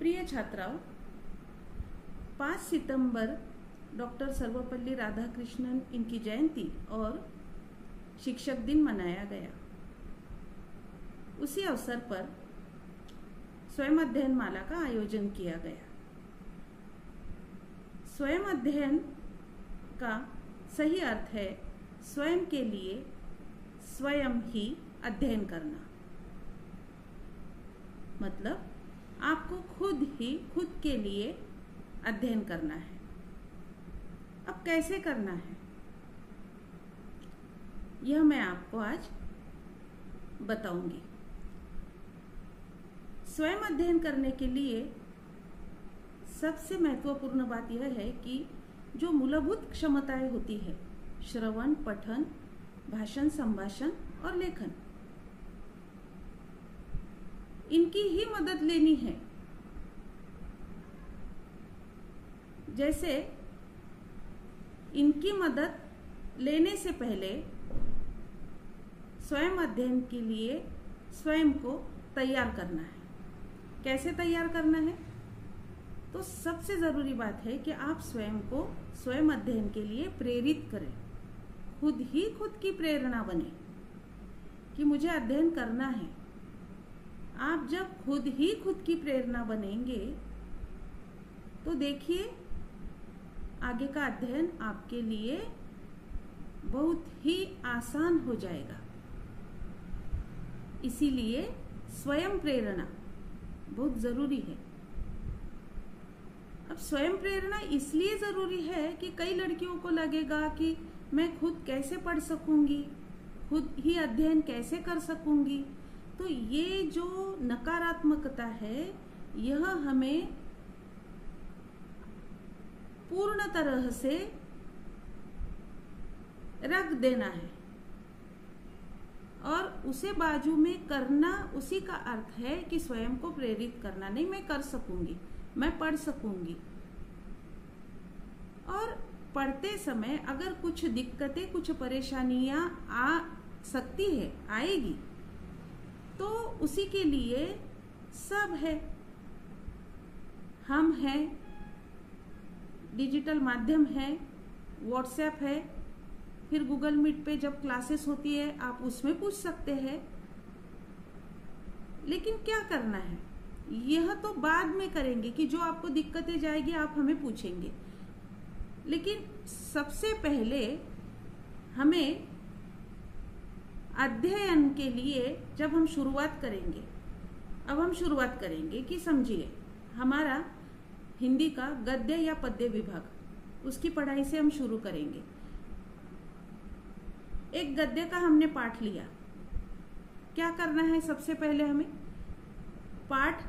प्रिय छात्राओं, 5 सितंबर डॉक्टर सर्वपल्ली राधाकृष्णन इनकी जयंती और शिक्षक दिन मनाया गया। उसी अवसर पर स्वयं अध्ययन माला का आयोजन किया गया। स्वयं अध्ययन का सही अर्थ है स्वयं के लिए स्वयं ही अध्ययन करना। मतलब आपको खुद के लिए अध्ययन करना है। अब कैसे करना है यह मैं आपको आज बताऊंगी। स्वयं अध्ययन करने के लिए सबसे महत्वपूर्ण बात यह है कि जो मूलभूत क्षमताएं होती है, श्रवण, पठन, भाषण, संभाषण और लेखन, इनकी ही मदद लेनी है। जैसे इनकी मदद लेने से पहले स्वयं अध्ययन के लिए स्वयं को तैयार करना है। कैसे तैयार करना है? तो सबसे जरूरी बात है कि आप स्वयं को स्वयं अध्ययन के लिए प्रेरित करें। खुद की प्रेरणा बने कि मुझे अध्ययन करना है। आप जब खुद की प्रेरणा बनेंगे तो देखिए आगे का अध्ययन आपके लिए बहुत ही आसान हो जाएगा। इसीलिए स्वयं प्रेरणा बहुत जरूरी है। अब स्वयं प्रेरणा इसलिए जरूरी है कि कई लड़कियों को लगेगा कि मैं खुद कैसे पढ़ सकूंगी, खुद ही अध्ययन कैसे कर सकूंगी। तो ये जो नकारात्मकता है यह हमें पूर्ण तरह से रख देना है और उसे बाजू में करना। उसी का अर्थ है कि स्वयं को प्रेरित करना। नहीं, मैं कर सकूंगी, मैं पढ़ सकूंगी। और पढ़ते समय अगर कुछ दिक्कतें, कुछ परेशानियां आ सकती है, आएगी, तो उसी के लिए सब है। हम हैं, डिजिटल माध्यम है, व्हाट्सएप है, फिर गूगल मीट पे जब क्लासेस होती है आप उसमें पूछ सकते हैं। लेकिन क्या करना है यह तो बाद में करेंगे कि जो आपको दिक्कतें जाएगी आप हमें पूछेंगे। लेकिन सबसे पहले हमें अध्ययन के लिए जब हम शुरुआत करेंगे, अब हम शुरुआत करेंगे कि समझिए हमारा हिंदी का गद्य या पद्य विभाग, उसकी पढ़ाई से हम शुरू करेंगे। एक गद्य का हमने पाठ लिया। क्या करना है? सबसे पहले हमें पाठ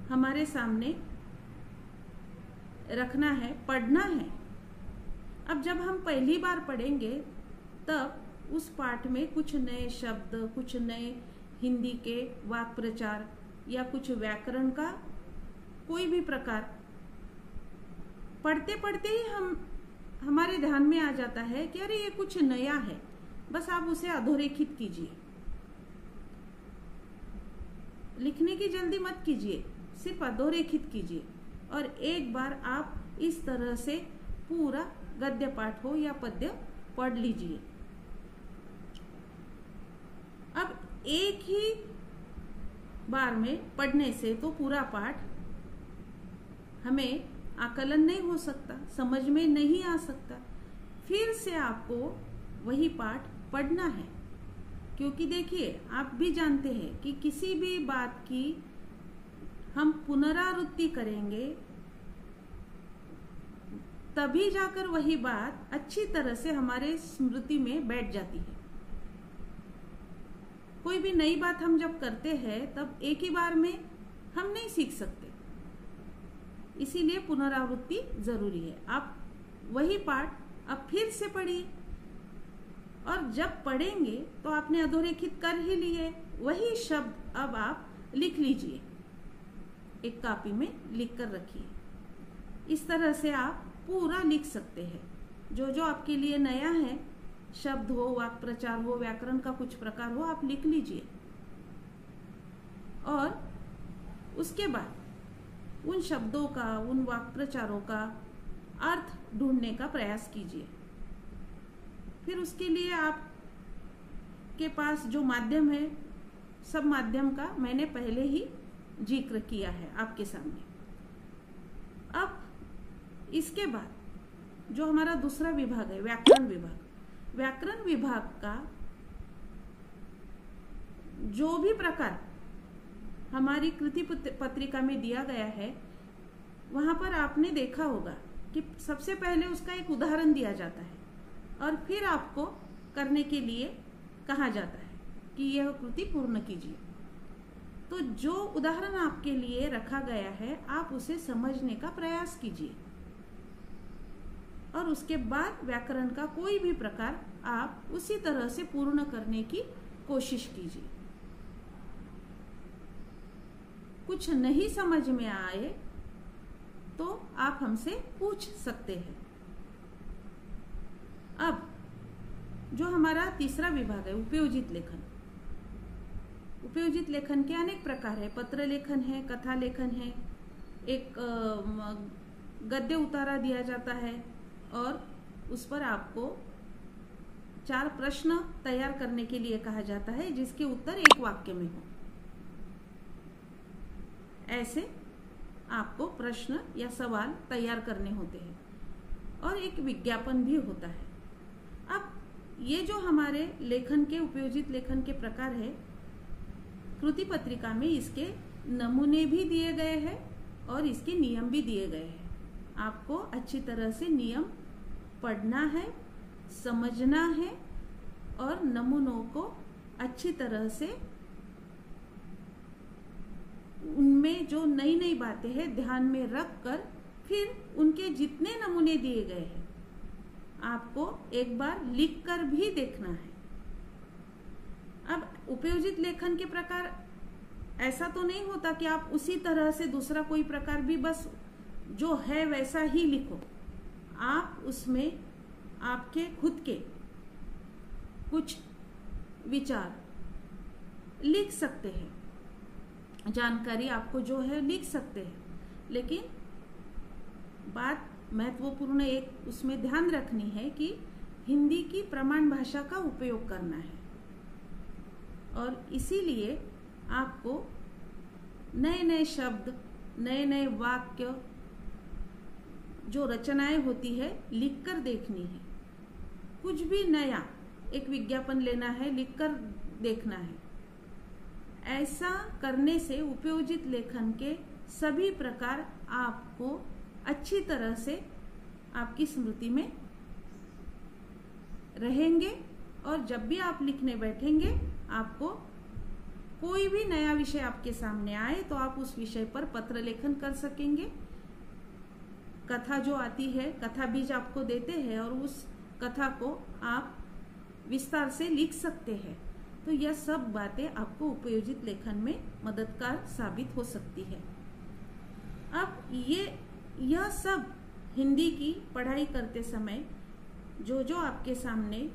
हमारे सामने रखना है, पढ़ना है। अब जब हम पहली बार पढ़ेंगे तब उस पाठ में कुछ नए शब्द, कुछ नए हिंदी के वाक्य प्रचार या कुछ व्याकरण का कोई भी प्रकार पढ़ते पढ़ते ही हमारे ध्यान में आ जाता है कि अरे ये कुछ नया है। बस आप उसे अधोरेखित कीजिए। लिखने की जल्दी मत कीजिए, सिर्फ अधोरेखित कीजिए और एक बार आप इस तरह से पूरा गद्य पाठ हो या पद्य पढ़ लीजिए। अब एक ही बार में पढ़ने से तो पूरा पाठ हमें आकलन नहीं हो सकता, समझ में नहीं आ सकता। फिर से आपको वही पाठ पढ़ना है, क्योंकि देखिए आप भी जानते हैं कि किसी भी बात की हम पुनरावृत्ति करेंगे तभी जाकर वही बात अच्छी तरह से हमारे स्मृति में बैठ जाती है। कोई भी नई बात हम जब करते हैं तब एक ही बार में हम नहीं सीख सकते। इसीलिए पुनरावृत्ति जरूरी है। आप वही पाठ अब फिर से पढ़िए और जब पढ़ेंगे तो आपने अधोरेखित कर ही लिए, वही शब्द अब आप लिख लीजिए, एक कॉपी में लिख कर रखिए। इस तरह से आप पूरा लिख सकते हैं। जो जो आपके लिए नया है, शब्द हो, वाक्य प्रचार हो, व्याकरण का कुछ प्रकार हो, आप लिख लीजिए। और उसके बाद उन शब्दों का, उन वाक्प्रचारों का अर्थ ढूंढने का प्रयास कीजिए। फिर उसके लिए आप के पास जो माध्यम है, सब माध्यम का मैंने पहले ही जिक्र किया है आपके सामने। अब इसके बाद जो हमारा दूसरा विभाग है, व्याकरण विभाग। व्याकरण विभाग का जो भी प्रकार हमारी कृति पत्रिका में दिया गया है, वहां पर आपने देखा होगा कि सबसे पहले उसका एक उदाहरण दिया जाता है और फिर आपको करने के लिए कहा जाता है कि यह कृति पूर्ण कीजिए। तो जो उदाहरण आपके लिए रखा गया है, आप उसे समझने का प्रयास कीजिए और उसके बाद व्याकरण का कोई भी प्रकार आप उसी तरह से पूर्ण करने की कोशिश कीजिए। कुछ नहीं समझ में आए तो आप हमसे पूछ सकते हैं। अब जो हमारा तीसरा विभाग है, उपयोजित लेखन। उपयोजित लेखन के अनेक प्रकार है। पत्र लेखन है, कथा लेखन है, एक गद्य उतारा दिया जाता है और उस पर आपको 4 प्रश्न तैयार करने के लिए कहा जाता है, जिसके उत्तर एक वाक्य में हो। ऐसे आपको प्रश्न या सवाल तैयार करने होते हैं और एक विज्ञापन भी होता है। अब ये जो हमारे लेखन के, उपयोजित लेखन के प्रकार है, कृति पत्रिका में इसके नमूने भी दिए गए हैं और इसके नियम भी दिए गए हैं। आपको अच्छी तरह से नियम पढ़ना है, समझना है और नमूनों को अच्छी तरह से, उनमें जो नई नई बातें हैं ध्यान में रखकर फिर उनके जितने नमूने दिए गए हैं आपको एक बार लिखकर भी देखना है। अब उपयोजित लेखन के प्रकार ऐसा तो नहीं होता कि आप उसी तरह से दूसरा कोई प्रकार भी बस जो है वैसा ही लिखो। आप उसमें आपके खुद के कुछ विचार लिख सकते हैं, जानकारी आपको जो है लिख सकते हैं, लेकिन बात महत्वपूर्ण एक उसमें ध्यान रखनी है कि हिंदी की प्रमाण भाषा का उपयोग करना है और इसीलिए आपको नए नए शब्द, नए नए वाक्य, जो रचनाएं होती है लिखकर देखनी है। कुछ भी नया एक विज्ञापन लेना है, लिखकर देखना है। ऐसा करने से उपयोजित लेखन के सभी प्रकार आपको अच्छी तरह से आपकी स्मृति में रहेंगे और जब भी आप लिखने बैठेंगे, आपको कोई भी नया विषय आपके सामने आए तो आप उस विषय पर पत्र लेखन कर सकेंगे। कथा जो आती है, कथा बीज आपको देते हैं और उस कथा को आप विस्तार से लिख सकते हैं। तो यह सब बातें आपको उपयोजित लेखन में मददगार साबित हो सकती है। अब यह सब हिंदी की पढ़ाई करते समय जो जो आपके सामने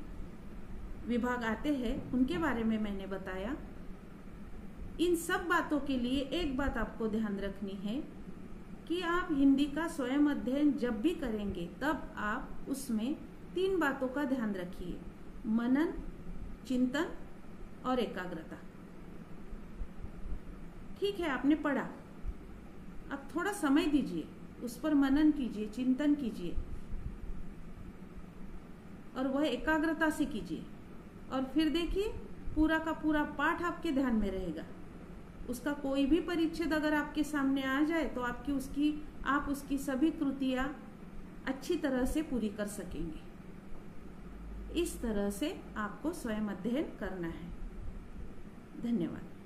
विभाग आते हैं उनके बारे में मैंने बताया। इन सब बातों के लिए एक बात आपको ध्यान रखनी है कि आप हिंदी का स्वयं अध्ययन जब भी करेंगे तब आप उसमें 3 बातों का ध्यान रखिए: मनन, चिंतन और एकाग्रता। ठीक है, आपने पढ़ा, अब थोड़ा समय दीजिए, उस पर मनन कीजिए, चिंतन कीजिए और वह एकाग्रता से कीजिए और फिर देखिए पूरा का पूरा पाठ आपके ध्यान में रहेगा। उसका कोई भी परिच्छेद अगर आपके सामने आ जाए तो आप उसकी सभी कृतियां अच्छी तरह से पूरी कर सकेंगे। इस तरह से आपको स्वयं अध्ययन करना है। धन्यवाद।